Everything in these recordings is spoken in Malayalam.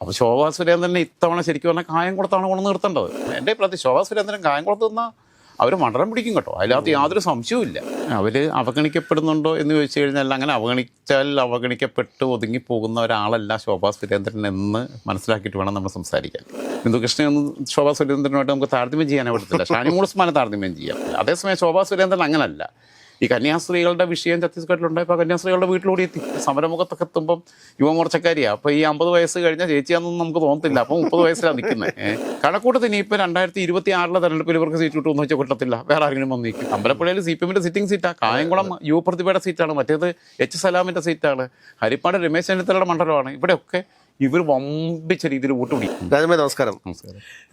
അപ്പോൾ ശോഭാ സുരേന്ദ്രനെ ഇത്തവണ ശരിക്കും പറഞ്ഞാൽ കായംകുളത്താണ് കൊണ്ട് നിർത്തേണ്ടത്. എൻ്റെ പ്രതി ശോഭാ സുരേന്ദ്രൻ കായംകുളത്ത് നിന്നാൽ അവർ മണ്ഡലം പിടിക്കും കേട്ടോ, അതിനകത്ത് യാതൊരു സംശയവും ഇല്ല. അവർ അവഗണിക്കപ്പെടുന്നുണ്ടോ എന്ന് ചോദിച്ചു കഴിഞ്ഞാൽ അങ്ങനെ അവഗണിച്ചാൽ അവഗണിക്കപ്പെട്ട് ഒതുങ്ങിപ്പോകുന്ന ഒരാളല്ല ശോഭാ സുരേന്ദ്രൻ എന്ന് മനസ്സിലാക്കിയിട്ട് വേണം നമ്മൾ സംസാരിക്കാൻ. ബിന്ദുകൃഷ്ണയൊന്നും ശോഭാ സുരേന്ദ്രനുമായിട്ട് നമുക്ക് താരതമ്യം ചെയ്യാനേ പറ്റത്തില്ല. ഷാനിമോൾ ഉസ്മാനെ താരതമ്യം ചെയ്യാം. അതേസമയം ശോഭാ സുരേന്ദ്രൻ അങ്ങനല്ല. ഈ കന്യാസ്ത്രീകളുടെ വിഷയം ഛത്തീസ്ഗഡിലുണ്ടായപ്പോൾ കന്യാസ്ത്രീകളുടെ വീട്ടിലൂടെ എത്തി സമരമുഖത്തൊക്കെ എത്തുമ്പം യുവമോർച്ചക്കാരിയാണ്. അപ്പോൾ ഈ 50 വയസ്സ് കഴിഞ്ഞാൽ ചേച്ചിയാണെന്ന് നമുക്ക് തോന്നത്തില്ല. അപ്പോൾ 30 വയസ്സിലാണ് നിൽക്കുന്നത്. കണക്കൂട്ടത്തിന് ഇപ്പോൾ 2026 തെരഞ്ഞെടുപ്പിൽ ഇവർക്ക് സീറ്റ് കിട്ടുമെന്ന് വെച്ചാൽ കിട്ടത്തില്ല, വേറെ ആരെങ്കിലും വന്ന് നിൽക്കും. അമ്പലപ്പുഴയിൽ CPM സിറ്റിംഗ് സീറ്റാണ്, കായംകുളം യുവപ്രതിഭയുടെ സീറ്റാണ്, മറ്റേത് H സലാമിൻ്റെ സീറ്റാണ്, ഹരിപ്പാട് രമേശ് ചെന്നിത്തലയുടെ മണ്ഡലമാണ്. ഇവിടെയൊക്കെ ഇവർ വമ്പിച്ച രീതിയിൽ വോട്ട് പിടിക്കും. രാജഭായ് നമസ്കാരം.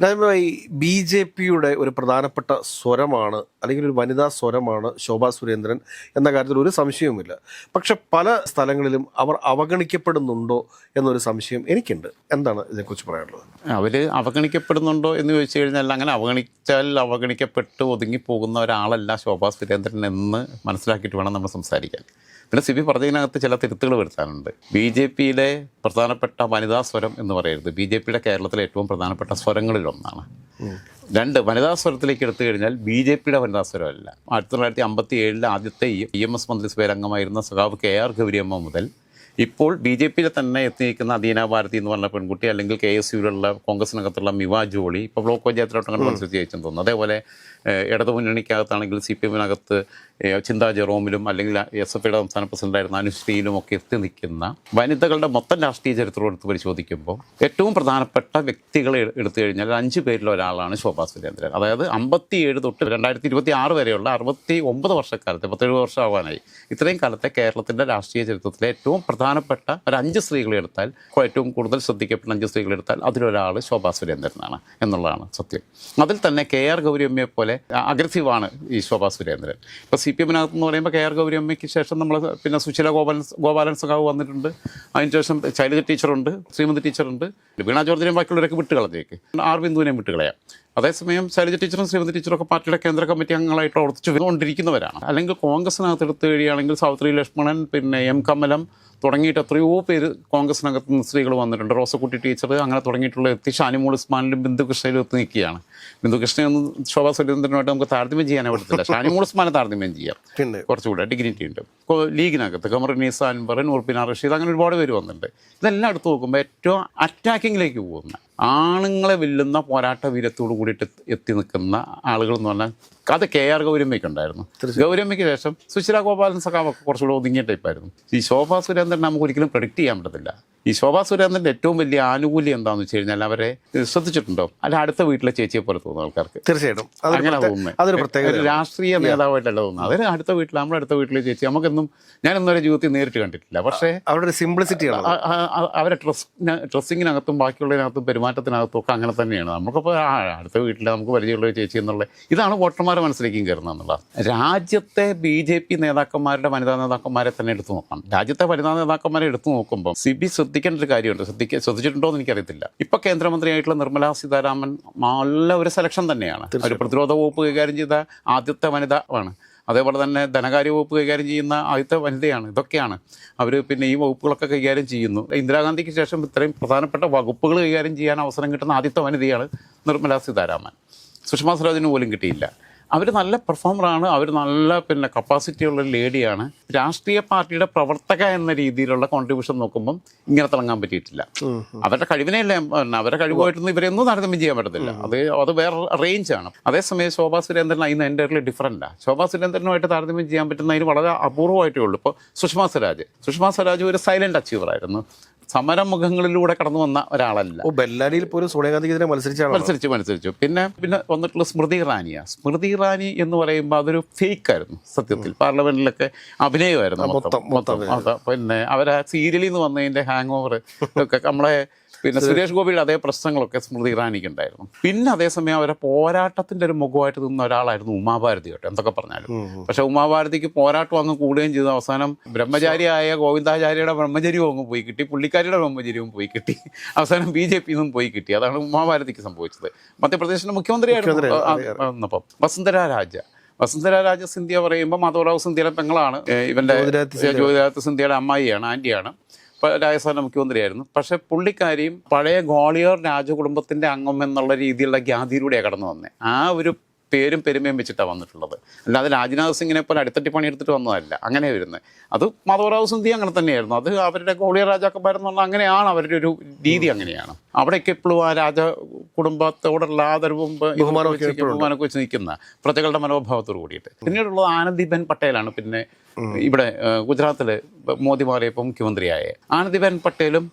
രാജഭായ്, BJPയുടെ ഒരു പ്രധാനപ്പെട്ട സ്വരമാണ് അല്ലെങ്കിൽ ഒരു വനിതാ സ്വരമാണ് ശോഭാ സുരേന്ദ്രൻ എന്ന കാര്യത്തിൽ ഒരു സംശയവുമില്ല. പക്ഷെ പല സ്ഥലങ്ങളിലും അവർ അവഗണിക്കപ്പെടുന്നുണ്ടോ എന്നൊരു സംശയം എനിക്കുണ്ട്. എന്താണ് ഇതിനെക്കുറിച്ച് പറയാനുള്ളത്? അവർ അവഗണിക്കപ്പെടുന്നുണ്ടോ എന്ന് ചോദിച്ചു കഴിഞ്ഞാൽ അങ്ങനെ അവഗണിച്ചാൽ അവഗണിക്കപ്പെട്ട് ഒതുങ്ങിപ്പോകുന്ന ഒരാളല്ല ശോഭാ സുരേന്ദ്രൻ എന്ന് മനസ്സിലാക്കിയിട്ട് വേണം നമ്മൾ സംസാരിക്കാൻ. പിന്നെ സിബി പറഞ്ഞതിനകത്ത് ചില തിരുത്തുകൾ വരുത്താനുണ്ട്. BJPയിലെ പ്രധാനപ്പെട്ട വനിതാ സ്വരം എന്ന് പറയരുത്, BJPയുടെ കേരളത്തിലെ ഏറ്റവും പ്രധാനപ്പെട്ട സ്വരങ്ങളിലൊന്നാണ്. 2, വനിതാ സ്വരത്തിലേക്ക് എടുത്തു കഴിഞ്ഞാൽ BJPയുടെ വനിതാ സ്വരമല്ല. 1957 ആദ്യത്തെ EMS മന്ത്രിസഭയിൽ അംഗമായിരുന്ന സഖാവ് KR ഗൗരിയമ്മ മുതൽ ഇപ്പോൾ BJPയിലെ തന്നെ എത്തിയിരിക്കുന്ന അദീന ഭാരതി എന്ന് പറഞ്ഞ പെൺകുട്ടി, അല്ലെങ്കിൽ KSUവിലുള്ള കോൺഗ്രസിനകത്തുള്ള മിവ ജോളി, ഇപ്പോൾ ബ്ലോക്ക് പഞ്ചായത്തിലോട്ട് അങ്ങനെ മത്സരിച്ച് ജയിച്ചെന്ന് തോന്നുന്നു. അതേപോലെ ഇടതു മുന്നണിക്കകത്താണെങ്കിൽ CPMനകത്ത് ചിന്താ ജെറോമിലും അല്ലെങ്കിൽ SFയുടെ സംസ്ഥാന പ്രസിഡന്റായിരുന്ന അനുശ്രീയിലും ഒക്കെ എത്തി നിൽക്കുന്ന വനിതകളുടെ മൊത്തം രാഷ്ട്രീയ ചരിത്രം എടുത്ത് പരിശോധിക്കുമ്പോൾ ഏറ്റവും പ്രധാനപ്പെട്ട വ്യക്തികളെ എടുത്തു കഴിഞ്ഞാൽ 5 പേരിൽ ഒരാളാണ് ശോഭാ സുരേന്ദ്രൻ. അതായത് 57 തൊട്ട് 2026 വരെയുള്ള 69 വർഷക്കാലത്തെ 17 വർഷമാവാനായി ഇത്രയും കാലത്തെ കേരളത്തിൻ്റെ രാഷ്ട്രീയ ചരിത്രത്തിലെ ഏറ്റവും പ്രധാനപ്പെട്ട ഒരു 5 സ്ത്രീകളെ എടുത്താൽ, ഏറ്റവും കൂടുതൽ ശ്രദ്ധിക്കപ്പെട്ട 5 സ്ത്രീകളെ എടുത്താൽ അതിലൊരാൾ ശോഭാ സുരേന്ദ്രനാണ് എന്നുള്ളതാണ് സത്യം. അതിൽ തന്നെ KR ഗൗരിയമ്മയെ പോലെ അഗ്രസീവാണ് ഈ ശോഭാ സുരേന്ദ്രൻ. ഇപ്പോൾ CPMനകത്ത് എന്ന് പറയുമ്പോൾ KR ഗൗരിയമ്മയ്ക്ക് ശേഷം നമ്മൾ പിന്നെ സുശീല ഗോപാലൻ സഖാവ് വന്നിട്ടുണ്ട്. അതിനുശേഷം ശൈലജ ടീച്ചറുണ്ട്, ശ്രീമതി ടീച്ചറുണ്ട്, വീണ ജോർജിനെയും ബാക്കിയുള്ളവരൊക്കെ വിട്ടുകളഞ്ഞേക്ക്, R ബിന്ദുവിനെയും വിട്ടുകളയാം. അതേസമയം ശൈലജ ടീച്ചറും ശ്രീമതി ടീച്ചറൊക്കെ പാർട്ടിയുടെ കേന്ദ്ര കമ്മിറ്റി അംഗങ്ങളായിട്ട് പ്രവർത്തിച്ചു കൊണ്ടിരിക്കുന്നവരാണ്. അല്ലെങ്കിൽ കോൺഗ്രസിനകത്ത് എടുത്തു കഴിയുകയാണെങ്കിൽ സാവിത്രി ലക്ഷ്മണൻ, പിന്നെ M കമലം തുടങ്ങിയിട്ട് എത്രയോ പേര് കോൺഗ്രസിനകത്ത് നിന്ന് സ്ത്രീകൾ വന്നിട്ടുണ്ട്. റോസക്കുട്ടി ടീച്ചർ അങ്ങനെ തുടങ്ങിയിട്ടുള്ള എത്തി ഷാനിമോൾ ഉസ്മാനിലും ബിന്ദുകൃഷ്ണയിലും എത്തി നിൽക്കുകയാണ്. ബിന്ദുകൃഷ്ണയൊന്നും ശോഭാ സുരേന്ദ്രനുമായിട്ട് നമുക്ക് താരതമ്യം ചെയ്യാനേ പറ്റത്തില്ല. ഷാനിമോൾ ഉസ്മാനെ താരതമ്യം ചെയ്യാം, കുറച്ചുകൂടെ ഡിഗ്നിറ്റി ഉണ്ട്. ഇപ്പോൾ ലീഗിനകത്ത് ഖമറുന്നീസ അൻവർ, നൂർബിന റഷീദ്, അങ്ങനെ ഒരുപാട് പേര് വന്നിട്ടുണ്ട്. ഇതെല്ലാം എടുത്ത് നോക്കുമ്പോൾ ഏറ്റവും അറ്റാക്കിങ്ങിലേക്ക് പോകുന്ന, ആണുങ്ങളെ വെല്ലുന്ന പോരാട്ട വീരത്തോട് കൂടിയിട്ട് എത്തി നിൽക്കുന്ന ആളുകൾ എന്ന് പറഞ്ഞാൽ അത് KR ഗൗരിയമ്മയ്ക്ക് ഉണ്ടായിരുന്നു. ഗൗരിയമ്മയ്ക്ക് ശേഷം സുശീല ഗോപാലൻ സഖാവൊക്കെ കുറച്ചുകൂടെ ഒതുങ്ങിയ ടൈപ്പായിരുന്നു. ഈ ശോഭാ സുരേന്ദ്രൻ നമുക്ക് ഒരിക്കലും പ്രഡിക്റ്റ് ചെയ്യാൻ പറ്റത്തില്ല. ഈ ശോഭാ സുരേന്ദ്രൻ്റെ ഏറ്റവും വലിയ ആനുകൂല്യം എന്താണെന്ന് വെച്ച് കഴിഞ്ഞാൽ അവരെ ശ്രദ്ധിച്ചിട്ടുണ്ടോ, അല്ല അടുത്ത വീട്ടിലെ ചേച്ചിയെ പോലെ തോന്നുന്നു ആൾക്കാർക്ക്. തീർച്ചയായിട്ടും അങ്ങനെ തോന്നുന്നത് ഒരു രാഷ്ട്രീയ നേതാവായിട്ടല്ല തോന്നുന്നത്. അവർ അടുത്ത വീട്ടിൽ, നമ്മുടെ അടുത്ത വീട്ടിലെ ചേച്ചി നമുക്കെന്നും ഞാനൊന്നും ഒരു ജീവിതത്തിൽ നേരിട്ട് കണ്ടിട്ടില്ല. പക്ഷേ അവരുടെ ഒരു സിംപ്ലിസിറ്റിയാണ്, അവരെ ഡ്രസ്സിങ്ങിനകത്തും ബാക്കിയുള്ളതിനകത്തും പെരുമാറ്റത്തിനകത്തും ഒക്കെ അങ്ങനെ തന്നെയാണ്. നമുക്കിപ്പോൾ അടുത്ത വീട്ടിൽ നമുക്ക് പരിചയമുള്ള ഒരു ചേച്ചി എന്നുള്ള ഇതാണ് വോട്ടർമാരെ മനസ്സിലേക്കും കയറുന്നത് എന്നുള്ളത്. രാജ്യത്തെ BJP നേതാക്കന്മാരുടെ വനിതാ നേതാക്കന്മാരെ തന്നെ എടുത്തു നോക്കണം. രാജ്യത്തെ വനിതാ നേതാക്കന്മാരെ എടുത്തു നോക്കുമ്പോൾ സിബി ശ്രദ്ധിക്കേണ്ട ഒരു കാര്യമുണ്ട്. ശ്രദ്ധിച്ചിട്ടുണ്ടോ എന്ന് എനിക്കറിയത്തില്ല. ഇപ്പൊ കേന്ദ്രമന്ത്രിയായിട്ടുള്ള നിർമ്മലാ സീതാരാമൻ നല്ല ഒരു സെലക്ഷൻ തന്നെയാണ്. ഒരു പ്രതിരോധ വകുപ്പ് കൈകാര്യം ചെയ്ത ആദ്യത്തെ വനിത ആണ്. അതേപോലെ തന്നെ ധനകാര്യ വകുപ്പ് കൈകാര്യം ചെയ്യുന്ന ആദ്യത്തെ വനിതയാണ്. ഇതൊക്കെയാണ് അവർ പിന്നെ ഈ വകുപ്പുകളൊക്കെ കൈകാര്യം ചെയ്യുന്നു. ഇന്ദിരാഗാന്ധിക്ക് ശേഷം ഇത്രയും പ്രധാനപ്പെട്ട വകുപ്പുകൾ കൈകാര്യം ചെയ്യാൻ അവസരം കിട്ടുന്ന ആദ്യത്തെ വനിതയാണ് നിർമ്മലാ സീതാരാമൻ. സുഷമാ സ്വരാജിന് പോലും കിട്ടിയില്ല. അവർ നല്ല പെർഫോമറാണ്, അവർ നല്ല പിന്നെ കപ്പാസിറ്റിയുള്ള ലേഡിയാണ്. രാഷ്ട്രീയ പാർട്ടിയുടെ പ്രവർത്തക എന്ന രീതിയിലുള്ള കോൺട്രിബ്യൂഷൻ നോക്കുമ്പം ഇങ്ങനെ തിളങ്ങാൻ പറ്റിയിട്ടില്ല. അവരുടെ കഴിവിനെയല്ല, അവരുടെ കഴിവുമായിട്ടൊന്നും ഇവരെയൊന്നും താരതമ്യം ചെയ്യാൻ പറ്റത്തില്ല. അത് വേറെ റേഞ്ചാണ്. അതേസമയം ശോഭാ സുരേന്ദ്രൻ അതിന് എൻ്റയർലി ഡിഫറൻറ്റാണ്. ശോഭാ സുരേന്ദ്രനുമായിട്ട് താരതമ്യം ചെയ്യാൻ പറ്റുന്നതിന് വളരെ അപൂർവമായിട്ടേ ഉള്ളൂ. ഇപ്പോൾ സുഷമാ സ്വരാജ് ഒരു സൈലന്റ് അച്ചീവറായിരുന്നു. സമരമുഖങ്ങളിലൂടെ കടന്നു വന്ന ഒരാളല്ല. ബെല്ലാരിയിൽ പോലും സോണിയാഗാന്ധിക്കെതിരെ മത്സരിച്ചു. പിന്നെ വന്നിട്ടുള്ള സ്മൃതി ഇറാനി എന്ന് പറയുമ്പോൾ അതൊരു ഫേക്കായിരുന്നു സത്യത്തിൽ. പാർലമെന്റിലൊക്കെ അഭിനയമായിരുന്നു മൊത്തം. പിന്നെ അവരാ സീരിയലിൽ നിന്ന് വന്നതിൻ്റെ ഹാങ് ഓവർ ഒക്കെ നമ്മളെ പിന്നെ സുരേഷ് ഗോപിയുടെ അതേ പ്രശ്നങ്ങളൊക്കെ സ്മൃതി ഇറാനിക്ക് ഉണ്ടായിരുന്നു. പിന്നെ അതേസമയം അവരെ പോരാട്ടത്തിൻ്റെ ഒരു മുഖമായിട്ട് നിന്ന ഒരാളായിരുന്നു ഉമാഭാരതി കേട്ടോ, എന്തൊക്കെ പറഞ്ഞാലും. പക്ഷെ ഉമാഭാരതിക്ക് പോരാട്ടം അങ്ങ് കൂടുകയും ചെയ്തു. അവസാനം ബ്രഹ്മചാരിയായ ഗോവിന്ദാചാര്യയുടെ ബ്രഹ്മചര്യവും അങ്ങ് പോയി കിട്ടി, പുള്ളിക്കാരിയുടെ ബ്രഹ്മചര്യവും പോയി കിട്ടി, അവസാനം BJP നിന്നും പോയി കിട്ടി. അതാണ് ഉമാഭാരതിക്ക് സംഭവിച്ചത്. മധ്യപ്രദേശിന്റെ മുഖ്യമന്ത്രിയായിരുന്നു വസുന്ധര രാജ സിന്ധ്യ പറയുമ്പോൾ മാധവറാവ് സിന്ധ്യയുടെ പെങ്ങളാണ്. ഇവന്റെ ജ്യോതിരാദിത്യ സിന്ധ്യയുടെ അമ്മായിയാണ്, ആന്റിയാണ്. രാജസ്ഥാൻ മുഖ്യമന്ത്രിയായിരുന്നു. പക്ഷേ പുള്ളിക്കാരിയും പഴയ ഗ്വാളിയർ രാജകുടുംബത്തിൻ്റെ അംഗം എന്നുള്ള രീതിയിലുള്ള ഖ്യാതിയിലൂടെയാണ് കടന്നു വന്നത്. ആ ഒരു പേരും പെരുമയും വെച്ചിട്ടാണ് വന്നിട്ടുള്ളത്. അല്ലാതെ രാജ്നാഥ് സിംഗിനെ പോലെ അടിത്തട്ടി പണിയെടുത്തിട്ട് വന്നതല്ല. അങ്ങനെ വരുന്നത് അത് മാധവറാവു സിന്ധ്യ അങ്ങനെ തന്നെയായിരുന്നു. അത് അവരുടെ ഗോളിയർ രാജാക്കന്മാരെന്ന് പറഞ്ഞാൽ അങ്ങനെയാണ് അവരുടെ ഒരു രീതി. അങ്ങനെയാണ് അവിടേക്ക് എപ്പോഴും ആ രാജ കുടുംബത്തോടുള്ള ആദരവും ബഹുമാനമൊക്കെ വെച്ച് നിൽക്കുന്ന പ്രജകളുടെ മനോഭാവത്തോട് കൂടിയിട്ട്. പിന്നീടുള്ളത് ആനന്ദിബെൻ പട്ടേലാണ്. പിന്നെ ഇവിടെ ഗുജറാത്തിൽ മോദി മാറിയപ്പോൾ മുഖ്യമന്ത്രിയായ ആനന്ദിബെൻ പട്ടേലും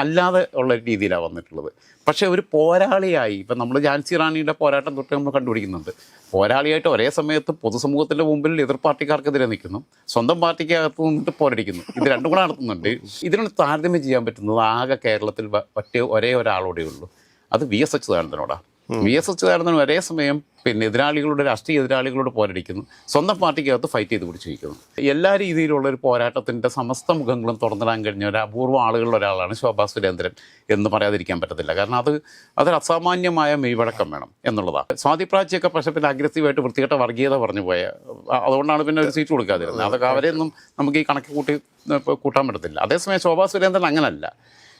അല്ലാതെ ഉള്ള രീതിയിലാണ് വന്നിട്ടുള്ളത്. പക്ഷേ ഒരു പോരാളിയായി ഇപ്പം നമ്മൾ ഝാൻസി റാണിയുടെ പോരാട്ടം തൊട്ട് നമ്മൾ കണ്ടുപിടിക്കുന്നുണ്ട്. പോരാളിയായിട്ട് ഒരേ സമയത്ത് പൊതുസമൂഹത്തിൻ്റെ മുമ്പിൽ എതിർ പാർട്ടിക്കാർക്കെതിരെ നിൽക്കുന്നു, സ്വന്തം പാർട്ടിക്കകത്ത് നിന്നിട്ട് പോരടിക്കുന്നു. ഇത് രണ്ടും കൂടെ നടത്തുന്നുണ്ട്. ഇതിനോട് താരതമ്യം ചെയ്യാൻ പറ്റുന്നത് ആകെ കേരളത്തിൽ പറ്റിയ ഒരേ ഒരാളോടെ ഉള്ളൂ. അത് വി എസ് അച്യുതാനന്ദനോടാണ്. വി എസ് അച്യുതാനന്ദൻ ഒരേ സമയം പിന്നെ രാഷ്ട്രീയ എതിരാളികളോട് പോരടിക്കുന്നു, സ്വന്തം പാർട്ടിക്കകത്ത് ഫൈറ്റ് ചെയ്ത് പിടിച്ചിരിക്കുന്നു. എല്ലാ രീതിയിലുള്ള ഒരു പോരാട്ടത്തിൻ്റെ സമസ്ത മുഖങ്ങളും തുറന്നിടാൻ കഴിഞ്ഞ ഒരു അപൂർവ ആളുകളിൽ ഒരാളാണ് ശോഭാ സുരേന്ദ്രൻ എന്ന് പറയാതിരിക്കാൻ പറ്റത്തില്ല. കാരണം അതൊരു അസാമാന്യമായ മെയ്വഴക്കം വേണം എന്നുള്ളതാണ്. സ്വാതി പ്രാച്ചിയൊക്കെ പക്ഷേ പിന്നെ അഗ്രസീവായിട്ട് വൃത്തികെട്ട വർഗീയത പറഞ്ഞു പോയ, അതുകൊണ്ടാണ് പിന്നെ ഒരു സീറ്റ് കൊടുക്കാതിരുന്നത്. അതൊക്കെ അവരെയൊന്നും നമുക്ക് ഈ കണക്ക് കൂട്ടാൻ പറ്റത്തില്ല. അതേസമയം ശോഭാ സുരേന്ദ്രൻ അങ്ങനല്ല.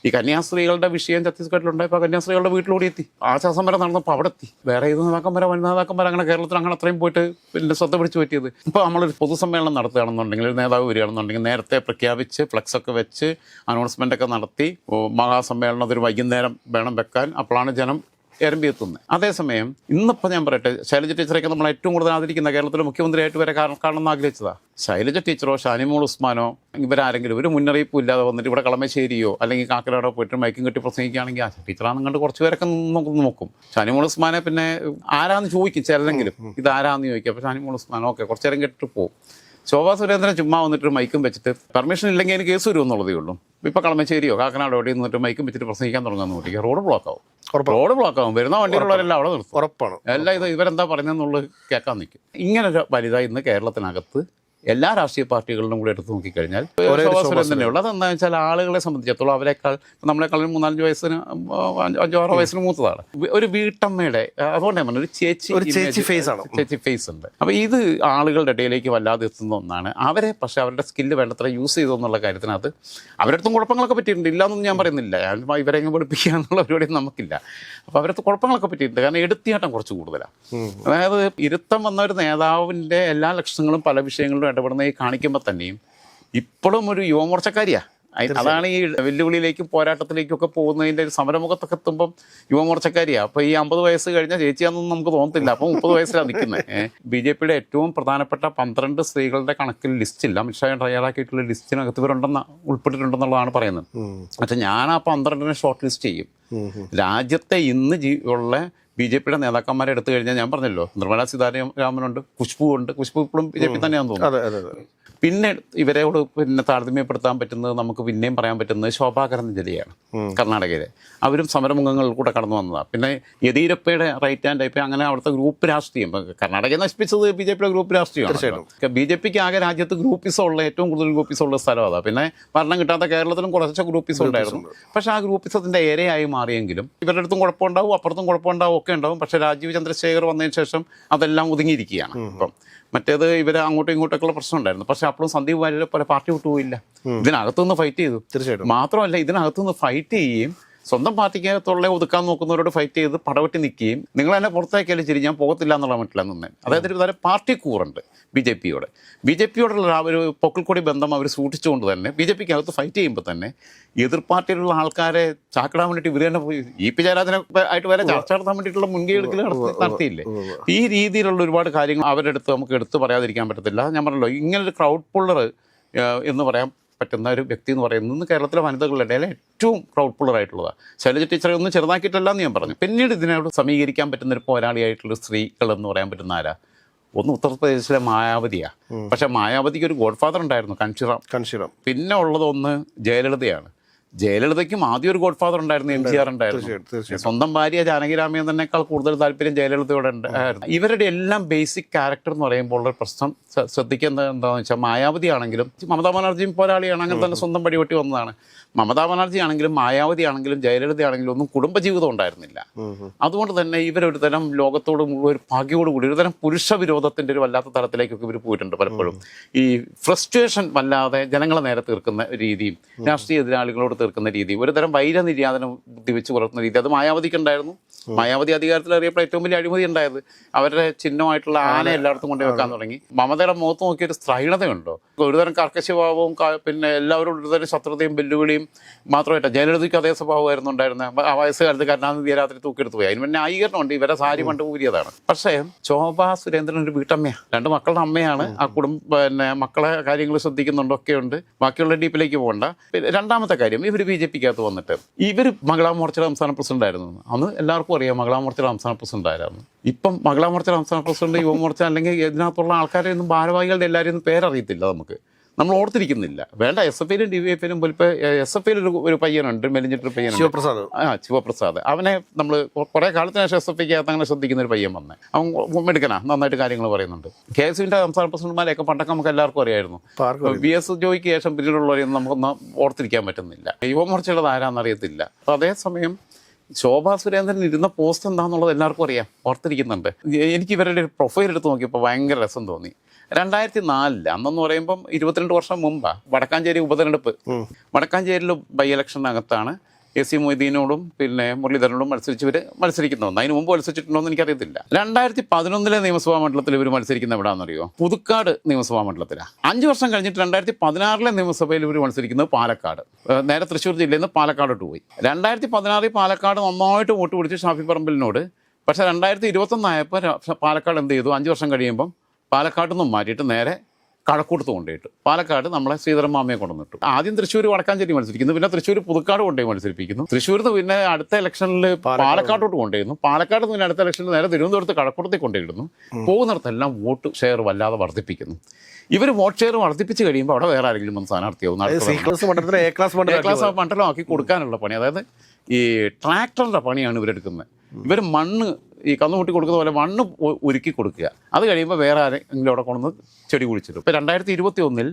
ഈ കന്യാസ്ത്രീകളുടെ വിഷയം ഛത്തീസ്ഗഡിലുണ്ടായപ്പോൾ കന്യാസ്ത്രീകളുടെ വീട്ടിലൂടെ എത്തി, ആശാസമരം നടന്നപ്പോൾ അവിടെ എത്തി. വേറെ ഏത് നേതാക്കന്മാരെ വനിതാക്കന്മാരെ അങ്ങനെ കേരളത്തിൽ അങ്ങനെ അത്രയും പോയിട്ട് പിന്നെ ശ്രദ്ധ പിടിച്ച് പറ്റിയത്. ഇപ്പോൾ നമ്മളൊരു പൊതുസമ്മേളനം നടത്തുകയാണെന്നുണ്ടെങ്കിൽ ഒരു നേതാവ് വരികയാണെന്നുണ്ടെങ്കിൽ നേരത്തെ പ്രഖ്യാപിച്ച് ഫ്ലെക്സൊക്കെ വെച്ച് അനൗൺസ്മെൻ്റൊക്കെ നടത്തി മഹാസമ്മേളനം അതൊരു വൈകുന്നേരം വേണം വെക്കാൻ, അപ്പോഴാണ് ജനം എരമ്പി എത്തുന്നത്. അതേസമയം ഇന്നിപ്പോൾ ഞാൻ പറയട്ടെ, ശൈലജ ടീച്ചറൊക്കെ നമ്മൾ ഏറ്റവും കൂടുതൽ ആദരിക്കുന്ന കേരളത്തിലെ മുഖ്യമന്ത്രിയായിട്ട് വരെ കാണണമെന്ന് ആഗ്രഹിച്ചതാണ്. ശൈലജ ടീച്ചറോ ഷാനിമോൾ ഉസ്മാനോ ഇവരാരെങ്കിലും ഒരു മുന്നറിയിപ്പും ഇല്ലാതെ വന്നിട്ട് ഇവിടെ കളമശ്ശേരിയോ അല്ലെങ്കിൽ കാക്കനാടോ പോയിട്ട് മൈക്കും കെട്ടി പ്രസംഗിക്കുകയാണെങ്കിൽ ആ ടീച്ചറാണെന്ന് കണ്ട് കുറച്ച് പേരൊക്കെ നോക്കും. ഷാനിമോൾ ഉസ്മാനെ പിന്നെ ആരാന്ന് ചോദിക്കും ചിലരെങ്കിലും, ഇത് ആരാന്ന് ചോദിക്കും. അപ്പോൾ ഷാനിമോൾ ഉസ്മാൻ ഓക്കെ കുറച്ച് നേരം കേട്ടിട്ട് പോകും. ശോഭാ സുരേന്ദ്രൻ ചുമ്മാ വന്നിട്ട് മൈക്കും വെച്ചിട്ട് പെർമിഷൻ ഇല്ലെങ്കിൽ അതിന് കേസ് വരും എന്നുള്ളതേ ഉള്ളൂ. ഇപ്പോൾ കളമശ്ശേരിയോ കാക്കനാടോ എവിടെ നിന്നിട്ട് മൈക്കും വെച്ചിട്ട് പ്രസംഗിക്കാൻ തുടങ്ങാൻ നോക്കിയാൽ റോഡ് ബ്ലോക്ക് ആവും. വരുന്ന വണ്ടിയിലുള്ളവരെല്ലാം അവിടെ നിർത്തും. ഉറപ്പാണ്. എല്ലാം ഇവരെന്താ പറയുന്നതെന്നുള്ളത് കേൾക്കാൻ നിൽക്കും. ഇങ്ങനൊരു വലുതായി ഇന്ന് കേരളത്തിനകത്ത് എല്ലാ രാഷ്ട്രീയ പാർട്ടികളിലും കൂടെ എടുത്ത് നോക്കിക്കഴിഞ്ഞാൽ ശോഭാ സുരേന്ദ്രൻ തന്നെയുള്ളൂ. അതെന്താ വെച്ചാൽ ആളുകളെ സംബന്ധിച്ചിടത്തോളം അവരെക്കാൾ നമ്മളെക്കാളും 3-4 വയസ്സിന് 5-6 വയസ്സിന് മൂത്തതാണ്. ഒരു വീട്ടമ്മയുടെ അതുകൊണ്ടേ പറഞ്ഞ ഒരു ചേച്ചി ഫേസ് ഉണ്ട്. അപ്പോൾ ഇത് ആളുകളുടെ ഇടയിലേക്ക് വല്ലാതെ എത്തുന്ന ഒന്നാണ്. അവരെ പക്ഷേ അവരുടെ സ്കില്ല് വേണ്ടത്ര യൂസ് ചെയ്തെന്നുള്ള കാര്യത്തിനകത്ത് അവരടുത്തും കുഴപ്പങ്ങളൊക്കെ പറ്റിയിട്ടുണ്ട്. ഇല്ലാന്നൊന്നും ഞാൻ പറയുന്നില്ല. ഞാൻ ഇവരെ എങ്ങനെ പഠിപ്പിക്കുക എന്നുള്ള പരിപാടിയൊന്നും നമുക്കില്ല. അപ്പോൾ അവരടുത്ത് കുഴപ്പങ്ങളൊക്കെ പറ്റിയിട്ടുണ്ട്. കാരണം എടുത്തിയാട്ടം കുറച്ച് കൂടുതലാണ്. അതായത് ഇരുത്തം വന്ന ഒരു നേതാവിൻ്റെ എല്ലാ ലക്ഷണങ്ങളും പല വിഷയങ്ങളിലും ഇടപെടുന്ന ഈ കാണിക്കുമ്പോൾ തന്നെയും ഇപ്പോഴും ഒരു യുവമോർച്ചക്കാരിയാണ്. അതാണ് ഈ വെല്ലുവിളിയിലേക്കും പോരാട്ടത്തിലേക്കും ഒക്കെ പോകുന്നതിൻ്റെ ഒരു സമരമുഖത്തൊക്കെ എത്തുമ്പം യുവമോർച്ചക്കാരിയാണ്. അപ്പോൾ ഈ 50 വയസ്സ് കഴിഞ്ഞാൽ ചേച്ചിയാണെന്നൊന്നും നമുക്ക് തോന്നത്തില്ല. അപ്പോൾ 30 വയസ്സിലാണ് നിൽക്കുന്നത്. BJPയുടെ ഏറ്റവും പ്രധാനപ്പെട്ട 12 സ്ത്രീകളുടെ കണക്കിൽ ലിസ്റ്റില്ല. അമിത്ഷാ തയ്യാറാക്കിയിട്ടുള്ള ലിസ്റ്റിനകത്ത് ഉൾപ്പെട്ടിട്ടുണ്ടെന്നുള്ളതാണ് പറയുന്നത്. പക്ഷേ ഞാൻ ആ 12 ഷോർട്ട് ലിസ്റ്റ് ചെയ്യും. രാജ്യത്തെ ഇന്ന് ഉള്ള BJPയുടെ നേതാക്കന്മാരെ എടുത്തു കഴിഞ്ഞാൽ ഞാൻ പറഞ്ഞല്ലോ, നിർമ്മലാ സീതാരാമനുണ്ട്, കുഷ്ബു ഇപ്പോഴും BJP തന്നെയാണെന്ന് തോന്നുന്നു. പിന്നെ ഇവരോട് പിന്നെ താരതമ്യപ്പെടുത്താൻ പറ്റുന്നത് നമുക്ക് പിന്നെയും പറയാൻ പറ്റുന്നത് ശോഭാ കരന്ദജലിയാണ്. കർണാടകയിലെ അവരും സമരമുഖങ്ങളിൽ കൂടെ കടന്നു വന്നതാണ്. പിന്നെ യെദ്യൂരപ്പയുടെ റൈറ്റ് ഹാൻഡ് ആയി അങ്ങനെ അവിടുത്തെ ഗ്രൂപ്പ് രാഷ്ട്രീയം കർണാടകയെ നശിപ്പിച്ചത് BJPയുടെ ഗ്രൂപ്പ് രാഷ്ട്രീയമാണ്. BJPക്ക് ആകെ രാജ്യത്ത് ഗ്രൂപ്പിസമുള്ള ഏറ്റവും കൂടുതൽ ഗ്രൂപ്പിസമുള്ള സ്ഥലം അതാണ്. പിന്നെ ഭരണം കിട്ടാത്ത കേരളത്തിലും കുറച്ച് ഗ്രൂപ്പിസം ഉണ്ടായിരുന്നു. പക്ഷേ ആ ഗ്രൂപ്പിസത്തിൻ്റെ ഇരയായി മാറിയെങ്കിലും ഇവരുടെ അടുത്തും കുഴപ്പമുണ്ടാവും, അപ്പുറത്തും കുഴപ്പമുണ്ടാവും, ഒക്കെ ഉണ്ടാവും. പക്ഷേ രാജീവ് ചന്ദ്രശേഖർ വന്നതിന് ശേഷം അതെല്ലാം ഒതുങ്ങിയിരിക്കുകയാണ്. ഇപ്പം മറ്റേത് ഇവർ അങ്ങോട്ടും ഇങ്ങോട്ടൊക്കെയുള്ള പ്രശ്നം ഉണ്ടായിരുന്നു. പക്ഷേ അപ്പോഴും സന്ദീപ് വാര്യരെ പോലെ പാർട്ടി വിട്ടുപോയില്ല. ഇതിനകത്തുനിന്ന് ഫൈറ്റ് ചെയ്തു. തീർച്ചയായിട്ടും. മാത്രമല്ല ഇതിനകത്തുനിന്ന് ഫൈറ്റ് ചെയ്യുകയും സ്വന്തം പാർട്ടിക്കകത്തുള്ള ഒതുക്കാൻ നോക്കുന്നവരോട് ഫൈറ്റ് ചെയ്ത് പടവെട്ടി നിൽക്കുകയും നിങ്ങൾ എന്നെ പുറത്തേക്കാലും ശരി ഞാൻ പോകത്തില്ല എന്നുള്ള മട്ടില്ല നിന്ന്. അതായത് ഒരു തരം പാർട്ടി കൂറുണ്ട് BJPയോടുള്ള ആ ഒരു പൊക്കിൾക്കൊടി ബന്ധം അവർ സൂക്ഷിച്ചുകൊണ്ട് തന്നെ BJPക്കകത്ത് ഫൈറ്റ് ചെയ്യുമ്പോൾ തന്നെ എതിർ പാർട്ടിയിലുള്ള ആൾക്കാരെ ചാക്കിടാൻ വേണ്ടിയിട്ട് ഇവർ തന്നെ പോയി EP ജയരാജനെ ആയിട്ട് വരെ ചർച്ച നടത്താൻ വേണ്ടിയിട്ടുള്ള മുൻകൈ എടുക്കൽ നടത്തിയില്ലേ. ഈ രീതിയിലുള്ള ഒരുപാട് കാര്യങ്ങൾ അവരുടെ അടുത്ത് നമുക്ക് എടുത്ത് പറയാതിരിക്കാൻ പറ്റത്തില്ല. ഞാൻ പറഞ്ഞല്ലോ, ഇങ്ങനൊരു ക്രൗഡ് പുള്ളർ എന്ന് പറയാൻ പറ്റുന്ന ഒരു വ്യക്തി എന്ന് പറയുന്നത് കേരളത്തിലെ വനിതകളുടെ ഇടയിൽ ഏറ്റവും ക്രൗഡ് പുള്ളറായിട്ടുള്ളതാണ്. ശൈലജ ടീച്ചറെ ഒന്നും ചെറുതാക്കിയിട്ടല്ല എന്ന് ഞാൻ പറഞ്ഞു. പിന്നീട് ഇതിനോട് സമീകരിക്കാൻ പറ്റുന്ന ഒരു പോരാളിയായിട്ടുള്ള സ്ത്രീകൾ എന്ന് പറയാൻ പറ്റുന്ന ആരാ? ഒന്ന് ഉത്തർപ്രദേശിലെ മായാവതിയാണ്. പക്ഷേ മായാവതിക്ക് ഒരു ഗോഡ് ഫാദർ ഉണ്ടായിരുന്നു, കൺഷിറാം. പിന്നെ ഉള്ളത് ഒന്ന് ജയലളിതയാണ്. ജയലളിതയ്ക്കും ആദ്യം ഒരു ഗോഡ് ഫാദർ ഉണ്ടായിരുന്നു, MGR ഉണ്ടായിരുന്നു. തീർച്ചയായിട്ടും. സ്വന്തം ഭാര്യ ജാനകി രാമചന്ദ്രനേക്കാൾ കൂടുതൽ താല്പര്യം ജയലളിതയോടെ ഉണ്ടായിരുന്നു. ഇവരുടെ എല്ലാം ബേസിക് ക്യാരക്ടർ എന്ന് പറയുമ്പോൾ ഉള്ള പ്രശ്നം ശ്രദ്ധിക്കുന്നത് എന്താണെന്ന് വെച്ചാൽ, മായാവതി ആണെങ്കിലും മമതാ ബാനർജിയും പോരാളിയാണ്, അങ്ങനെ തന്നെ സ്വന്തം പടിവെട്ടി വന്നതാണ്. മമതാ ബാനർജി ആണെങ്കിലും മായാവതി ആണെങ്കിലും ജയലളിത ആണെങ്കിലും ഒന്നും കുടുംബജീവിതം ഉണ്ടായിരുന്നില്ല. അതുകൊണ്ട് തന്നെ ഇവരൊരു തരം ലോകത്തോട് മുഴുവൻ ഒരു ഭാഗ്യോടുകൂടി ഒരു തരം പുരുഷ വിരോധത്തിൻ്റെ ഒരു വല്ലാത്ത തലത്തിലേക്കൊക്കെ ഇവർ പോയിട്ടുണ്ട് പലപ്പോഴും. ഈ ഫ്രസ്ട്രേഷൻ വല്ലാതെ ജനങ്ങളെ നേരെ തീർക്കുന്ന രീതിയും രാഷ്ട്രീയ എതിരാളികളോട് തീർക്കുന്ന രീതി, ഒരു തരം വൈരനിര്യാതനം ബുദ്ധി വെച്ച് പുലർത്തുന്ന രീതി അത് മായാവതിക്ക് ഉണ്ടായിരുന്നു. മായാവതി അധികാരത്തിൽ അറിയപ്പോൾ ഏറ്റവും വലിയ അഴിമതി ഉണ്ടായത് അവരുടെ ചിഹ്നമായിട്ടുള്ള ആന എല്ലായിടത്തും കൊണ്ടു വെക്കാൻ തുടങ്ങി. മമതയുടെ മുഖത്ത് നോക്കിയൊരു സ്ത്രൈണതയുണ്ടോ, ഒരുതരം കർക്കശഭാവവും പിന്നെ എല്ലാവരും ഒരുതരം ശത്രുതയും വെല്ലുവിളിയും മാത്രമായിട്ടാ. ജയലളിതയ്ക്ക് അതേ സ്വഭാവമായിരുന്നു ഉണ്ടായിരുന്നത്. ആ വയസ്സുകാലത്ത് കരുണാനിധി രാത്രി തൂക്കിയെടുത്ത് പോയി. അതിന് പിന്നെ ന്യായീകരണമുണ്ട്, ഇവരെ സാരി പണ്ട് ഊരിയതാണ്. പക്ഷേ ശോഭാ സുരേന്ദ്രൻ ഒരു വീട്ടമ്മയാണ്, 2 മക്കളുടെ അമ്മയാണ്. ആ പിന്നെ മക്കളെ കാര്യങ്ങൾ ശ്രദ്ധിക്കുന്നുണ്ടൊക്കെ ഉണ്ട്. ബാക്കിയുള്ള ഡീപ്പിലേക്ക് പോകണ്ട. രണ്ടാമത്തെ കാര്യം, ഇവർ BJPക്കകത്ത് വന്നിട്ട് ഇവർ മഹിളാ മോർച്ചയുടെ സംസ്ഥാന പ്രസിഡന്റ് ആയിരുന്നു. അന്ന് എല്ലാവർക്കും അറിയാം മഹിളാ മോർച്ചയുടെ സംസ്ഥാന പ്രസിഡന്റ് ആയിരുന്നു. ഇപ്പം മഹിളാ മോർച്ചയുടെ സംസ്ഥാന പ്രസിഡന്റ്, യുവമോർച്ച അല്ലെങ്കിൽ ഇതിനകത്തുള്ള ആൾക്കാരെ ഒന്നും ഭാരവാഹികളുടെ എല്ലാവരെയും ഒന്നും പേരറിയത്തില്ല, നമ്മൾ ഓർത്തിരിക്കുന്നില്ല. വേണ്ട, SFIയിലും DYFIയിലും ഇപ്പോൾ SFIയിൽ ഒരു പയ്യനുണ്ട്, മെലിഞ്ഞിട്ടൊരു പയ്യനുണ്ട്, ശിവപ്രസാദ്. അവനെ നമ്മൾ കുറേ കാലത്തിന് ശേഷം SFIക്കകത്ത് അങ്ങനെ ശ്രദ്ധിക്കുന്ന ഒരു പയ്യൻ വന്നേ. അവൻ എടുക്കണ നന്നായിട്ട് കാര്യങ്ങൾ പറയുന്നുണ്ട്. KSUവിൻ്റെ സംസ്ഥാന പ്രസിഡന്റുമാരെയൊക്കെ പണ്ടൊക്കെ നമുക്ക് എല്ലാവർക്കും അറിയായിരുന്നു. VS ജോയിക്ക് ശേഷം പിന്നീടുള്ളവരെയൊന്നും നമുക്കൊന്നും ഓർത്തിരിക്കാൻ പറ്റുന്നില്ല. യുവമോർച്ചയുടെ ആരാന്നറിയത്തില്ല. അപ്പോൾ അതേസമയം ശോഭാ സുരേന്ദ്രൻ ഇരുന്ന പോസ്റ്റ് എന്താണെന്നുള്ളത് എല്ലാവർക്കും അറിയാം, ഓർത്തിരിക്കുന്നുണ്ട്. എനിക്ക് ഇവരുടെ ഒരു പ്രൊഫൈൽ എടുത്ത് നോക്കിയപ്പോൾ ഭയങ്കര രസം തോന്നി. 2004 അന്നെന്ന് പറയുമ്പം 22 വർഷം മുമ്പാണ് വടക്കാഞ്ചേരി ഉപതെരഞ്ഞെടുപ്പ്. വടക്കാഞ്ചേരിയിൽ ബൈ ഇലക്ഷനകത്താണ് AC മൊയ്തീനോടും പിന്നെ മുരളീധരനോടും മത്സരിക്കുന്നതെന്ന്. അതിന് മുമ്പ് മത്സരിച്ചിട്ടുണ്ടോ എന്ന് എനിക്കറിയത്തില്ല. 2011 നിയമസഭാ മണ്ഡലത്തിൽ ഇവർ മത്സരിക്കുന്ന എവിടെയാണെന്നറിയോ? പുതുക്കാട് നിയമസഭാ മണ്ഡലത്തിലാണ്. 5 വർഷം കഴിഞ്ഞിട്ട് 2016 നിയമസഭയിൽ ഇവർ മത്സരിക്കുന്നത് പാലക്കാട്. നേരെ തൃശ്ശൂർ ജില്ലയിൽ നിന്ന് പാലക്കാടോട്ട് പോയി. 2016 പാലക്കാട് നന്നായിട്ട് വോട്ട് പിടിച്ചു ഷാഫി പറമ്പിലിനോട്. പക്ഷേ 2021 ആയപ്പോൾ പാലക്കാട് എന്ത് ചെയ്തു? 5 വർഷം കഴിയുമ്പം പാലക്കാട് നിന്നും മാറ്റിയിട്ട് നേരെ കഴക്കൂട്ടത്ത് കൊണ്ടുപോയിട്ട് പാലക്കാട് നമ്മളെ ശ്രീധരമാമയെ കൊണ്ടുവന്നിട്ടു. ആദ്യം തൃശ്ശൂർ വടക്കാഞ്ചേരി മത്സരിക്കുന്നു, പിന്നെ തൃശ്ശൂർ പുതുക്കാട് കൊണ്ടുപോയി മത്സരിപ്പിക്കുന്നു. തൃശ്ശൂരിൽ നിന്ന് പിന്നെ അടുത്ത ഇലക്ഷനിൽ പാലക്കാട്ടോട്ട് കൊണ്ടുപോയിരുന്നു. പാലക്കാട് നിന്ന് അടുത്ത ഇലക്ഷനിൽ നേരെ തിരുവനന്തപുരത്ത് കഴക്കൂട്ടത്തേക്ക് കൊണ്ടുപോയിടുന്നു. പോകുന്നിടത്തെല്ലാം വോട്ട് ഷെയർ വല്ലാതെ വർദ്ധിപ്പിക്കുന്നു. ഇവർ വോട്ട് ഷെയർ വർദ്ധിപ്പിച്ച് കഴിയുമ്പോൾ അവിടെ വേറെ ആരെങ്കിലും ഒന്ന് സ്ഥാനാർത്ഥിയാവും. മണ്ഡലമാക്കി കൊടുക്കാനുള്ള പണി, അതായത് ഈ ട്രാക്ടറിൻ്റെ പണിയാണ് ഇവരെടുക്കുന്നത്. ഇവർ മണ്ണ് ഈ കന്നുകൂട്ടി കൊടുക്കുന്ന പോലെ മണ്ണ് ഒരുക്കി കൊടുക്കുക. അത് കഴിയുമ്പോൾ വേറെ ആരെങ്കിലും അവിടെ കൊണ്ടുവന്ന് ചെടി കുഴിച്ചിടും. ഇപ്പോൾ 2021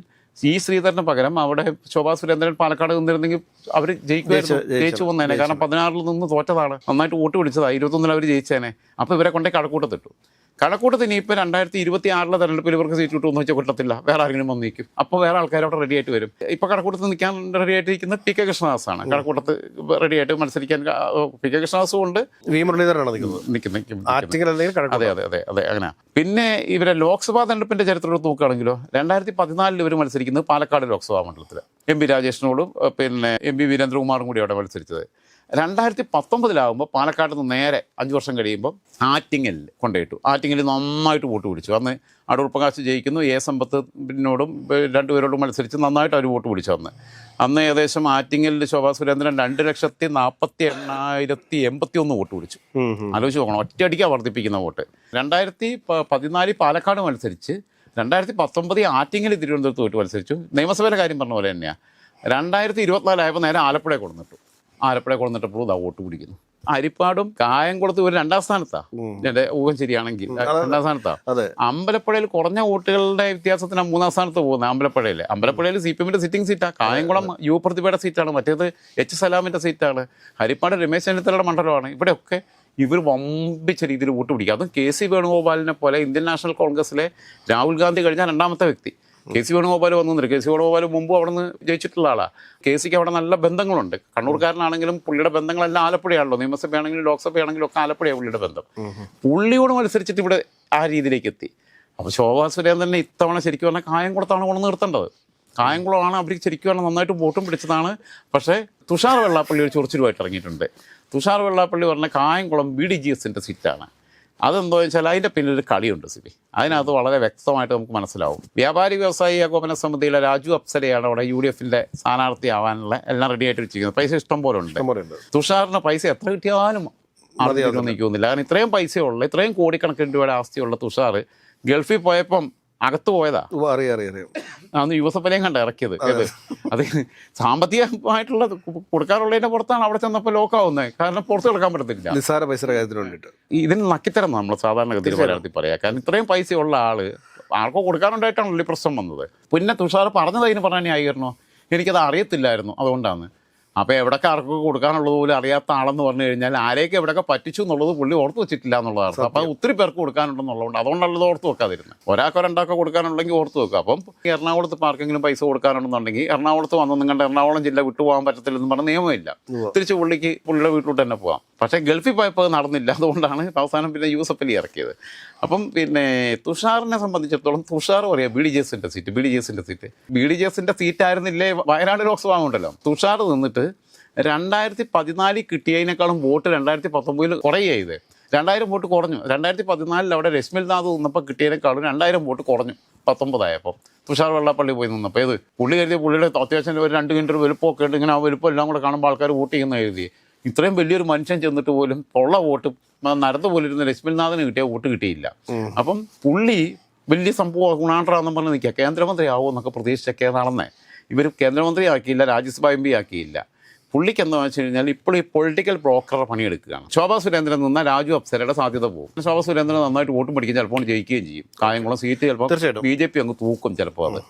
ശ്രീധരന് പകരം അവിടെ ശോഭാ സുരേന്ദ്രൻ പാലക്കാട് നിന്നിരുന്നെങ്കിൽ അവർ ജയിച്ചു വന്നേനെ. കാരണം 16 നിന്ന് തോറ്റതാണ്, നന്നായിട്ട് വോട്ട് പിടിച്ചതാണ്. 21 അവർ ജയിച്ചേനെ. അപ്പോൾ ഇവരെ കൊണ്ടേ കഴക്കൂട്ടത്തിട്ടു. കഴക്കൂട്ടത്ത് ഇനിയിപ്പോൾ 2026 തെരഞ്ഞെടുപ്പിൽ ഇവർക്ക് സീറ്റ് കിട്ടുമെന്ന് വെച്ചാൽ കിട്ടത്തില്ല, വേറെ ആരെങ്കിലും വന്ന് നിൽക്കും. അപ്പോൾ വേറെ ആൾക്കാർ അവിടെ റെഡി ആയിട്ട് വരും. ഇപ്പോൾ കഴക്കൂട്ടത്ത് നിൽക്കാൻ റെഡി ആയിട്ടിരിക്കുന്ന PK കൃഷ്ണദാസാണ്. കഴക്കൂട്ടത്ത് റെഡി ആയിട്ട് മത്സരിക്കാൻ PK കൃഷ്ണദാസും ഉണ്ട്, നിൽക്കും. അതെ അതെ അതെ അതെ അങ്ങനെ. പിന്നെ ഇവരെ ലോക്സഭാ തെരഞ്ഞെടുപ്പിൻ്റെ ചരിത്രം എടുത്ത് നോക്കുകയാണെങ്കിലോ 2014 ഇവർ മത്സരിക്കുന്നത് പാലക്കാട് ലോക്സഭാ മണ്ഡലത്തിൽ MB രാജേഷിനോടും പിന്നെ MB വീരേന്ദ്രകുമാറും കൂടി അവിടെ മത്സരിച്ചത്. 2019 പാലക്കാട് നിന്ന് നേരെ 5 വർഷം കഴിയുമ്പോൾ ആറ്റിങ്ങലിൽ കൊണ്ടുപോയിട്ടു. ആറ്റിങ്ങലിൽ നന്നായിട്ട് വോട്ട് പിടിച്ചു. അന്ന് അടൂർ പ്രകാശ് ജയിക്കുന്നു. സമ്പത്തിനോടും 2 പേരോടും മത്സരിച്ച് നന്നായിട്ട് അവർ വോട്ട് പിടിച്ചു. അന്ന് ഏകദേശം ആറ്റിങ്ങലിൽ ശോഭാ സുരേന്ദ്രൻ 2,48,081 വോട്ട് പിടിച്ചു. ആലോചിച്ച് നോക്കണം, ഒറ്റയടിക്കാണ് വർദ്ധിപ്പിക്കുന്ന വോട്ട്. 2014 പാലക്കാട് മത്സരിച്ച് 2019 ആറ്റിങ്ങൽ തിരുവനന്തപുരത്ത് പോയിട്ട് മത്സരിച്ചു. നിയമസഭയിലെ കാര്യം പറഞ്ഞ പോലെ തന്നെയാണ്. 2024 ആയപ്പോൾ നേരെ ആലപ്പുഴ കൊടുന്നിട്ടു. ആലപ്പുഴ കൊടുന്നിട്ടപ്പോൾ ഇതാ വോട്ട് പിടിക്കുന്നു. അരിപ്പാടും കായംകുളത്തും ഒരു 2ാം സ്ഥാനത്താണ്, എൻ്റെ ഊഹം ശരിയാണെങ്കിൽ 2ാം സ്ഥാനത്താണ്. അമ്പലപ്പുഴയിൽ കുറഞ്ഞ വോട്ടുകളുടെ വ്യത്യാസത്തിനാണ് 3ാം സ്ഥാനത്ത് പോകുന്നത്. അമ്പലപ്പുഴയിൽ CPMന്റെ സിറ്റിംഗ് സീറ്റാണ്. കായംകുളം പ്രതിഭയുടെ സീറ്റാണ്, മറ്റേത് H സലാമിൻ്റെ സീറ്റാണ്. ഹരിപ്പാട് രമേശ് ചെന്നിത്തലയുടെ മണ്ഡലമാണ്. ഇവിടെയൊക്കെ ഇവർ വമ്പിച്ച രീതിയിൽ വോട്ട് പിടിക്കുക. അതും KC വേണുഗോപാലിനെ പോലെ ഇന്ത്യൻ നാഷണൽ കോൺഗ്രസിലെ രാഹുൽ ഗാന്ധി കഴിഞ്ഞാൽ 2ാമത്തെ വ്യക്തി. KC വേണുഗോപാൽ വന്നിട്ടുണ്ട്. KC വേണുഗോപാൽ മുമ്പ് അവിടെ നിന്ന് ജയിച്ചിട്ടുള്ള ആളാണ്. KCക്ക് അവിടെ നല്ല ബന്ധങ്ങളുണ്ട്. കണ്ണൂർക്കാരനാണെങ്കിലും പുള്ളിയുടെ ബന്ധങ്ങളെല്ലാം ആലപ്പുഴയാണല്ലോ. നിയമസഭയാണെങ്കിലും ലോക്സഭയാണെങ്കിലും ഒക്കെ ആലപ്പുഴയാണ് പുള്ളിയുടെ ബന്ധം. പുള്ളിയോട് മത്സരിച്ചിട്ട് ഇവിടെ ആ രീതിയിലേക്ക് എത്തി. അപ്പോൾ ശോഭാ സുരേന്ദ്രനെ ഇത്തവണ ശരിക്കും പറഞ്ഞാൽ കായംകുളത്താണ് കൊണ്ട് നിർത്തേണ്ടത്. കായംകുളമാണ് അവർക്ക് ശരിക്കും പറഞ്ഞാൽ നന്നായിട്ട് വോട്ടും പിടിച്ചതാണ്. പക്ഷേ തുഷാർ വെള്ളാപ്പള്ളി ഒരു ചൊറിച്ചിലുമായിട്ട് ഇറങ്ങിയിട്ടുണ്ട്. തുഷാർ വെള്ളാപ്പള്ളി പറഞ്ഞ കായംകുളം BDGSൻ്റെ സീറ്റാണ്. അതെന്തോ വെച്ചാൽ അതിൻ്റെ പിന്നിലൊരു കളിയുണ്ട് സിബി. അതിനകത്ത് വളരെ വ്യക്തമായിട്ട് നമുക്ക് മനസ്സിലാവും. വ്യാപാരി വ്യവസായി ഏകോപന സമിതിയിലെ രാജു അപ്സരയാണ് അവിടെ UDFൻ്റെ സ്ഥാനാർത്ഥിയാവാനുള്ള എല്ലാം റെഡി ആയിട്ട് വെച്ചിരിക്കുന്നത്. പൈസ ഇഷ്ടം പോലെ ഉണ്ട്. തുഷാറിന് പൈസ എത്ര കിട്ടിയാലും നിൽക്കുന്നില്ല. കാരണം ഇത്രയും പൈസയുള്ള, ഇത്രയും കോടിക്കണക്കിന് രൂപയുടെ ആസ്തിയുള്ള തുഷാർ ഗൾഫിൽ പോയപ്പം അകത്ത് പോയതാ. അറിയാം. അന്ന് യൂസഫലിയും കണ്ട ഇറക്കിയത്. അത് സാമ്പത്തികമായിട്ടുള്ള കൊടുക്കാനുള്ളതിന്റെ പുറത്താണ് അവിടെ ചെന്നപ്പോൾ ലോക്കാവുന്നത്. കാരണം പുറത്ത് കിടക്കാൻ പറ്റത്തില്ല, നിസ്സാര പൈസയുടെ കാര്യത്തിന് വേണ്ടിയിട്ട്. ഇതിന് നക്കിത്തരം നമ്മൾ സാധാരണഗതിയിൽ മലയാളത്തിൽ പറയാം. കാരണം ഇത്രയും പൈസയുള്ള ആള് ആർക്കോ കൊടുക്കാനുണ്ടായിട്ടാണല്ലോ ഈ പ്രശ്നം വന്നത്. പിന്നെ തുഷാർ പറഞ്ഞത് അതിന് പറഞ്ഞ ന്യായീകരണോ, എനിക്കത് അറിയത്തില്ലായിരുന്നു അതുകൊണ്ടാണ്. അപ്പോൾ എവിടെയൊക്കെ ആർക്കൊക്കെ കൊടുക്കാനുള്ളത് പോലും അറിയാത്ത ആളെന്ന് പറഞ്ഞു കഴിഞ്ഞാൽ ആരെയൊക്കെ എവിടെയൊക്കെ പറ്റിച്ചു എന്നുള്ളത് പുള്ളി ഓർത്ത് വെച്ചിട്ടില്ല എന്നുള്ളതാണ്. അപ്പോൾ ഒത്തിരി പേർക്ക് കൊടുക്കാനുണ്ടെന്നുള്ളതുകൊണ്ട് അതുകൊണ്ടുള്ളത് ഓർത്ത് വെക്കാതിരുന്നത്. ഒരാൾക്കോ രണ്ടാൾക്കോ കൊടുക്കാനുണ്ടെങ്കിൽ ഓർത്ത് വെക്കുക. അപ്പം എറണാകുളത്ത് ഇപ്പോൾ ആർക്കെങ്കിലും പൈസ കൊടുക്കാനുണ്ടെന്നുണ്ടെങ്കിൽ എറണാകുളത്ത് വന്ന് നിങ്ങളുടെ എറണാകുളം ജില്ല വിട്ടുപോകാൻ പറ്റത്തില്ലെന്ന് പറഞ്ഞ നിയമമില്ല. തിരിച്ച് പുള്ളിയുടെ വീട്ടിലോട്ട് തന്നെ പോകാം. പക്ഷേ ഗൾഫിൽ പോയപ്പോൾ അത് നടന്നില്ല. അതുകൊണ്ടാണ് അവസാനം പിന്നെ യൂസഫലി ഇറക്കിയത്. അപ്പം പിന്നെ തുഷാറിനെ സംബന്ധിച്ചിടത്തോളം തുഷാർ പറയാം ബി ഡി ജെ എസിൻ്റെ സീറ്റ് ആയിരുന്നില്ലേ വയനാട് ലോക്സഭ ഉണ്ടല്ലോ. തുഷാർ നിന്നിട്ട് 2014 കിട്ടിയതിനേക്കാളും വോട്ട് 2019 കുറയുക ചെയ്ത്. 2000 വോട്ട് കുറഞ്ഞു. 2014 അവിടെ രശ്മിൽനാഥ് നിന്നപ്പോൾ കിട്ടിയതിനേക്കാളും 2000 വോട്ട് കുറഞ്ഞു 19 ആയപ്പോൾ. തുഷാർ വെള്ളാപ്പള്ളി പോയി നിന്നപ്പോൾ ഏത് പുള്ളി കരുതിയ പുള്ളിയുടെ അത്യാവശ്യം ഒരു 2 കിലോമീറ്റർ വലുപ്പമൊക്കെ ഉണ്ട്. ഇങ്ങനെ ആ വലുപ്പം എല്ലാം കൂടെ കാണുമ്പോൾ ആൾക്കാർ വോട്ട് ചെയ്യുന്ന എഴുതി. ഇത്രയും വലിയൊരു മനുഷ്യൻ ചെന്നിട്ട് പോലും ഉള്ള വോട്ട് നരത്ത് പോലിരുന്ന രശ്മിൽനാഥിന് കിട്ടിയ വോട്ട് കിട്ടിയില്ല. അപ്പം പുള്ളി വലിയ സംഭവം ഗുണാണ്ടറാണെന്ന് പറഞ്ഞ് നിൽക്കുക. കേന്ദ്രമന്ത്രി ആവുമോ എന്നൊക്കെ പ്രതീക്ഷിച്ചൊക്കെ നടന്നേ. ഇവർ കേന്ദ്രമന്ത്രി ആക്കിയില്ല, രാജ്യസഭ MP ആക്കിയില്ല. പുള്ളിക്ക് എന്താണെന്ന് വെച്ച് കഴിഞ്ഞാൽ ഇപ്പോൾ ഈ പൊളിറ്റിക്കൽ ബ്രോക്കറുടെ പണിയെടുക്കുകയാണ്. ശോഭാ സുരേന്ദ്രൻ നിന്നാൽ രാജു അപ്സരയുടെ സാധ്യത പോകും. ശോഭാ സുരേന്ദ്രൻ നന്നായിട്ട് വോട്ട് പിടിക്കും, ചിലപ്പോൾ ജയിക്കുകയും ചെയ്യും. കായംകുളം സീറ്റ് ചിലപ്പോൾ BJP അങ്ങ് തൂക്കും ചിലപ്പോൾ അത്.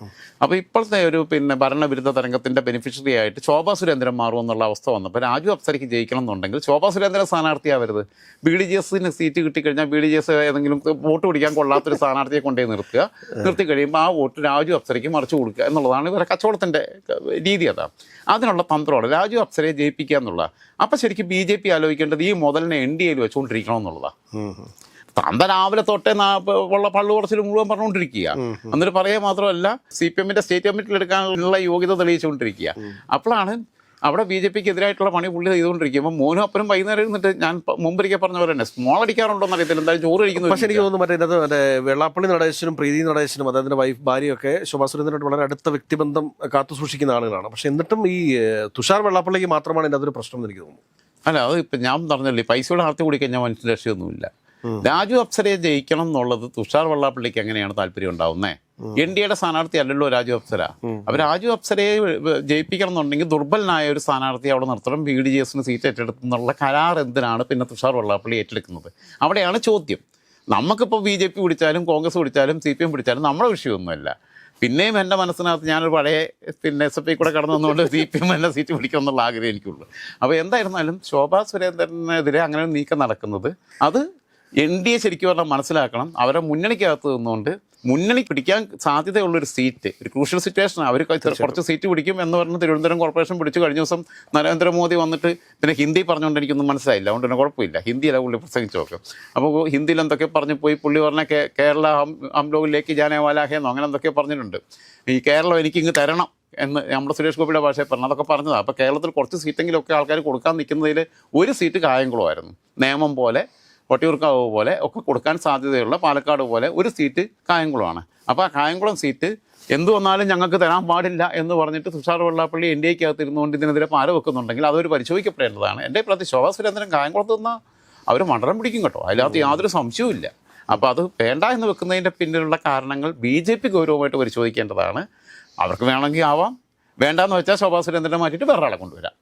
അപ്പോൾ ഇപ്പോഴത്തെ ഒരു ഭരണവിരുദ്ധ തരംഗത്തിൻ്റെ ബെനിഫിഷ്യറി ആയിട്ട് ശോഭാ സുരേന്ദ്രൻ മാറും എന്നുള്ള അവസ്ഥ വന്നപ്പോൾ രാജു അപ്സരയ്ക്ക് ജയിക്കണം എന്നുണ്ടെങ്കിൽ ശോഭാ സുരേന്ദ്രൻ സ്ഥാനാർത്ഥിയാവരുത്. BDJSന് സീറ്റ് കിട്ടിക്കഴിഞ്ഞാൽ BDJS ഏതെങ്കിലും വോട്ട് പിടിക്കാൻ കൊള്ളാത്തൊരു സ്ഥാനാർത്ഥിയെ കൊണ്ടേ നിർത്തി കഴിയുമ്പോൾ ആ വോട്ട് രാജു അപ്സരയ്ക്ക് മറിച്ചു കൊടുക്കുക എന്നുള്ളതാണ് ഇവരെ കച്ചവടത്തിൻ്റെ രീതി. അതാണ് അതിനുള്ള തന്ത്രമാണ് രാജു അപ്സരയെ ജയിപ്പിക്കുക എന്നുള്ള. അപ്പം ശരിക്കും BJP ആലോചിക്കേണ്ടത് ഈ മുതലിനെ NDAയിൽ വെച്ചുകൊണ്ടിരിക്കണം എന്നുള്ളതാണ്. തന്ത രാവിലെ തൊട്ടേ ഉള്ള പള്ളു കുറച്ചിൽ മുഴുവൻ പറഞ്ഞുകൊണ്ടിരിക്കുക. എന്നിട്ട് പറയുക മാത്രമല്ല CPMന്റെ സ്റ്റേറ്റ് കമ്മിറ്റിയിൽ എടുക്കാനുള്ള യോഗ്യത തെളിയിച്ചുകൊണ്ടിരിക്കുക. അപ്പോഴാണ് അവിടെ BJPക്ക് എതിരായിട്ടുള്ള പണി പുള്ളി ചെയ്തുകൊണ്ടിരിക്കുക. അപ്പോൾ മോനും അപ്പനും വൈകുന്നേരം ഇരുന്നിട്ട് ഞാൻ മുമ്പൊരിക്കൽ പറഞ്ഞ പോലെ തന്നെ സ്മോൾ അടിക്കാറുണ്ടോ എന്ന് അറിയത്തില്ല, എന്തായാലും ചോറ് കഴിക്കുന്നു. പക്ഷേ എനിക്ക് തോന്നുന്നു മറ്റേ വെള്ളാപ്പള്ളി നടേശനും പ്രീതി നടേശനും അതായത് ഭാര്യയൊക്കെ ശോഭാ സുരേന്ദ്രനായിട്ട് വളരെ അടുത്ത വ്യക്തിബന്ധം കാത്തു സൂക്ഷിക്കുന്ന ആളുകളാണ്. പക്ഷെ എന്നിട്ടും ഈ തുഷാർ വെള്ളാപ്പള്ളിക്ക് മാത്രമാണ് ഇതിൻ്റെ അതൊരു പ്രശ്നം എന്ന് എനിക്ക് തോന്നുന്നു. അല്ല, അത് ഇപ്പം ഞാൻ പറഞ്ഞല്ലേ, പൈസയുടെ ആർത്തി കൂടിക്കഴിഞ്ഞാൽ മനുഷ്യൻ്റെ രക്ഷയൊന്നുമില്ല. രാജു അപ്സരയെ ജയിക്കണം എന്നുള്ളത് തുഷാർ വെള്ളാപ്പള്ളിക്ക് എങ്ങനെയാണ് താല്പര്യം ഉണ്ടാവുന്നത്? NDAയുടെ സ്ഥാനാർത്ഥി അല്ലല്ലോ രാജു അപ്സര. അപ്പോൾ രാജു അപ്സരയെ ജയിപ്പിക്കണം എന്നുണ്ടെങ്കിൽ ദുർബലനായ ഒരു സ്ഥാനാർത്ഥി അവിടെ നിർത്തണം. BDJSന് സീറ്റ് ഏറ്റെടുത്തെന്നുള്ള കരാർ എന്തിനാണ് പിന്നെ തുഷാർ വെള്ളാപ്പള്ളി ഏറ്റെടുക്കുന്നത്? അവിടെയാണ് ചോദ്യം. നമുക്കിപ്പോൾ BJP പിടിച്ചാലും കോൺഗ്രസ് പിടിച്ചാലും CPM പിടിച്ചാലും നമ്മുടെ വിഷയമൊന്നുമല്ല. പിന്നെയും എൻ്റെ മനസ്സിനകത്ത് ഞാനൊരു പഴയ SFI കൂടെ കടന്നു വന്നുകൊണ്ട് CPM എന്നെ സീറ്റ് പിടിക്കണം എന്നുള്ള ആഗ്രഹം എനിക്കുള്ളൂ. അപ്പോൾ എന്തായിരുന്നാലും ശോഭാ സുരേന്ദ്രനെതിരെ അങ്ങനെ നീക്കം നടക്കുന്നത് അത് NDA ശരിക്കും പറഞ്ഞാൽ മനസ്സിലാക്കണം. അവരെ മുന്നണിക്കകത്ത് നിന്നുകൊണ്ട് മുന്നണി പിടിക്കാൻ സാധ്യതയുള്ളൊരു സീറ്റ്, ഒരു ക്രൂഷ്യൽ സിറ്റുവേഷൻ, അവർ കുറച്ച് സീറ്റ് പിടിക്കും എന്ന് പറഞ്ഞ് തിരുവനന്തപുരം കോർപ്പറേഷൻ പിടിച്ചു. കഴിഞ്ഞ ദിവസം നരേന്ദ്രമോദി വന്നിട്ട് പിന്നെ ഹിന്ദി പറഞ്ഞുകൊണ്ട് എനിക്കൊന്നും മനസ്സിലായില്ല, അതുകൊണ്ട് തന്നെ കുഴപ്പമില്ല. ഹിന്ദിയിലാണ് പുള്ളി പ്രസംഗിച്ച് നോക്കും. അപ്പോൾ ഹിന്ദിയിൽ എന്തൊക്കെ പറഞ്ഞു പോയി പുള്ളി പറഞ്ഞ കേരള ഹംലോകിലേക്ക് ജാനേവാലാഹെന്നോ അങ്ങനെ എന്തൊക്കെ പറഞ്ഞിട്ടുണ്ട്. ഈ കേരളം എനിക്കിങ്ങ് തരണം എന്ന് നമ്മുടെ സുരേഷ് ഗോപിയുടെ ഭാഷയിൽ പറഞ്ഞു. അതൊക്കെ പറഞ്ഞതാണ്. അപ്പോൾ കേരളത്തിൽ കുറച്ച് സീറ്റെങ്കിലുമൊക്കെ ആൾക്കാർ കൊടുക്കാൻ നിൽക്കുന്നതിൽ ഒരു സീറ്റ് കായംകുളമായിരുന്നു. നേമം പോലെ വട്ടിയൂർക്കാവ് പോലെ ഒക്കെ കൊടുക്കാൻ സാധ്യതയുള്ള പാലക്കാട് പോലെ ഒരു സീറ്റ് കായംകുളമാണ്. അപ്പോൾ ആ കായംകുളം സീറ്റ് എന്തു വന്നാലും ഞങ്ങൾക്ക് തരാൻ പാടില്ല എന്ന് പറഞ്ഞിട്ട് തുഷാർ വെള്ളാപ്പള്ളി NDAക്കകത്ത് ഇരുന്നുകൊണ്ട് ഇതിനെതിരെ പാര വെക്കുന്നുണ്ടെങ്കിൽ അതൊരു പരിശോധിക്കപ്പെടേണ്ടതാണ്. എൻ്റെ പ്രതി ശോഭാ സുരേന്ദ്രൻ കായംകുളത്ത് നിന്നാൽ അവർ മണ്ഡലം പിടിക്കും കേട്ടോ, അതിനകത്ത് യാതൊരു സംശയവും ഇല്ല. അപ്പോൾ അത് വേണ്ട എന്ന് വെക്കുന്നതിൻ്റെ പിന്നിലുള്ള കാരണങ്ങൾ BJP ഗൗരവമായിട്ട് പരിശോധിക്കേണ്ടതാണ്. അവർക്ക് വേണമെങ്കിൽ ആവാം, വേണ്ടാന്ന് വെച്ചാൽ ശോഭാ സുരേന്ദ്രനെ മാറ്റിയിട്ട് വേറെ ആളെ കൊണ്ടുവരാം.